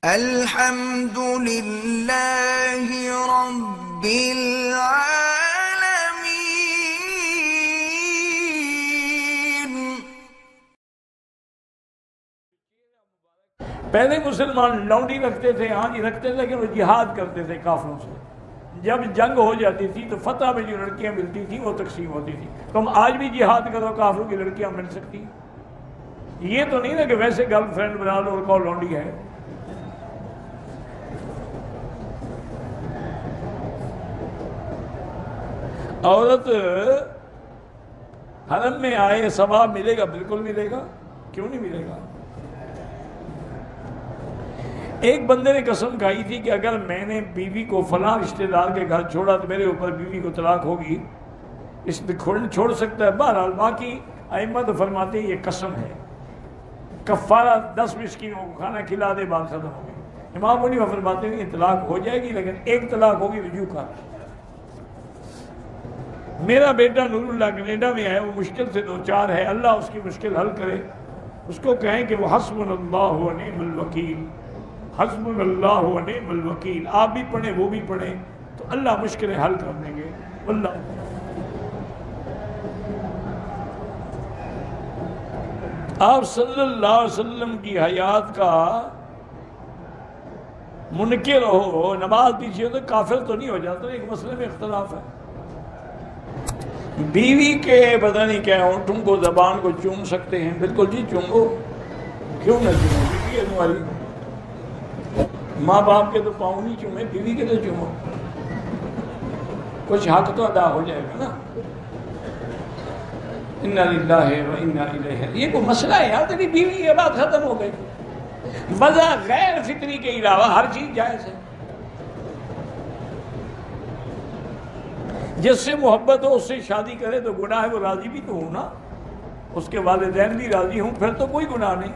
الحمد لله رب العالمين۔ پہلے مسلمان لونڈی رکھتے تھے، ہاں جی رکھتے تھے، لیکن وہ جہاد کرتے تھے کافروں سے۔ جب جنگ ہو جاتی تھی تو فتح میں جو لڑکیاں ملتی تھیں وہ تقسیم ہوتی تھی۔ تم آج بھی جہاد کرو، کافروں کی لڑکیاں مل سکتی؟ یہ تو نہیں نا کہ ویسے گرل فرینڈ بنا لو اور کہو لونڈی ہے۔ عورت حرم میں آئے ثواب ملے گا؟ بالکل ملے گا، کیوں نہیں ملے گا؟ ایک بندے نے قسم کھائی تھی کہ اگر میں نے بیوی کو فلاں رشتہ دار کے گھر چھوڑا تو میرے اوپر بیوی کو طلاق ہوگی۔ اس نے چھوڑ سکتا ہے۔ بہرحال باقی ائمہ تو فرماتے ہیں یہ قسم ہے، کفارہ 10 مسکینوں کو کھانا کھلا دے، بات ختم ہو گئی۔ امام حنیفہ فرماتے ہیں یہ طلاق ہو جائے گی، لیکن ایک طلاق ہوگی رجوع کا۔ میرا بیٹا نور اللہ کینیڈا میں ہے، وہ مشکل سے دوچار ہے، اللہ اس کی مشکل حل کرے۔ اس کو کہیں کہ وہ حسبنا اللہ و نعم الوکیل، حسبنا اللہ و نعم الوکیل، آپ بھی پڑھیں وہ بھی پڑھیں تو اللہ مشکلیں حل کر دیں گے۔ واللہ آپ صلی اللہ علیہ وسلم کی حیات کا منکر ہو، نماز پیچھے ہو تو کافر تو نہیں ہو جاتا؟ ایک مسئلے میں اختلاف ہے۔ بیوی کے پتہ نہیں کیا ہونٹوں کو، زبان کو چوم سکتے ہیں؟ بالکل جی چومو، کیوں نہ چومو؟ بیوی ہے تمہاری، ماں باپ کے تو پاؤں نہیں چومے، بیوی کے تو چومو، کچھ حق تو ادا ہو جائے گا نا۔ انا للہ و انا الیہ، یہ کوئی مسئلہ ہے یار؟ تیری بیوی یہ بات ختم ہو گئی۔ مزہ غیر فطری کے علاوہ ہر چیز جائز ہے۔ جس سے محبت ہو اس سے شادی کرے تو گناہ ہے، وہ راضی بھی تو ہوں نا، اس کے والدین بھی راضی ہوں، پھر تو کوئی گناہ نہیں۔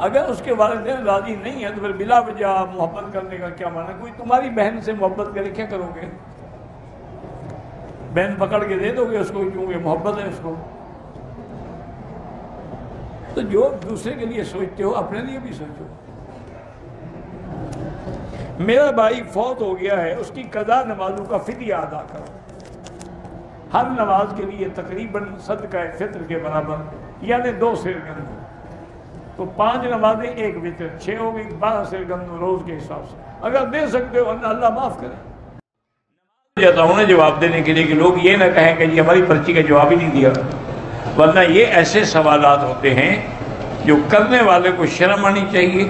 اگر اس کے والدین راضی نہیں ہیں تو پھر بلا وجہ محبت کرنے کا کیا معنی؟ کوئی تمہاری بہن سے محبت کرے کیا کرو گے؟ بہن پکڑ کے دے دو گے اس کو کیونکہ محبت ہے اس کو؟ تو جو دوسرے کے لیے سوچتے ہو اپنے لیے بھی سوچو۔ میرا بھائی فوت ہو گیا ہے، اس کی قضا نمازوں کا فدیہ ادا کرو۔ ہر نماز کے لیے تقریباً صدقہ فطر کے برابر، یعنی 2 سیر گندم، تو 5 نمازیں 1 وتر، 6 ہو گئی، 12 سیر گندم روز کے حساب سے اگر دے سکتے ہو، اللہ معاف کرے۔ جاتا ہوں نا جواب دینے کے لیے کہ لوگ یہ نہ کہیں کہ جی ہماری پرچی کا جواب ہی نہیں دیا، ورنہ یہ ایسے سوالات ہوتے ہیں جو کرنے والے کو شرم آنی چاہیے،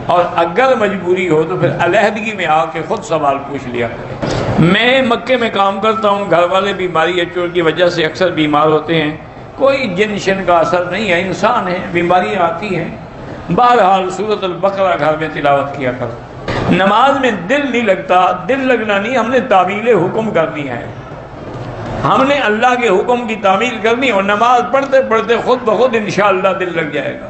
اور اگر مجبوری ہو تو پھر علیحدگی میں آ کے خود سوال پوچھ لیا کرے۔ میں مکے میں کام کرتا ہوں، گھر والے بیماری چوٹ کی وجہ سے اکثر بیمار ہوتے ہیں، کوئی جن شن کا اثر نہیں ہے، انسان ہے، بیماریاں آتی ہیں۔ بہرحال سورۃ البقرہ گھر میں تلاوت کیا کرو۔ نماز میں دل نہیں لگتا، دل لگنا نہیں، ہم نے تعویل حکم کرنی ہے، ہم نے اللہ کے حکم کی تعمیل کرنی، اور نماز پڑھتے پڑھتے خود بخود انشاءاللہ دل لگ جائے گا۔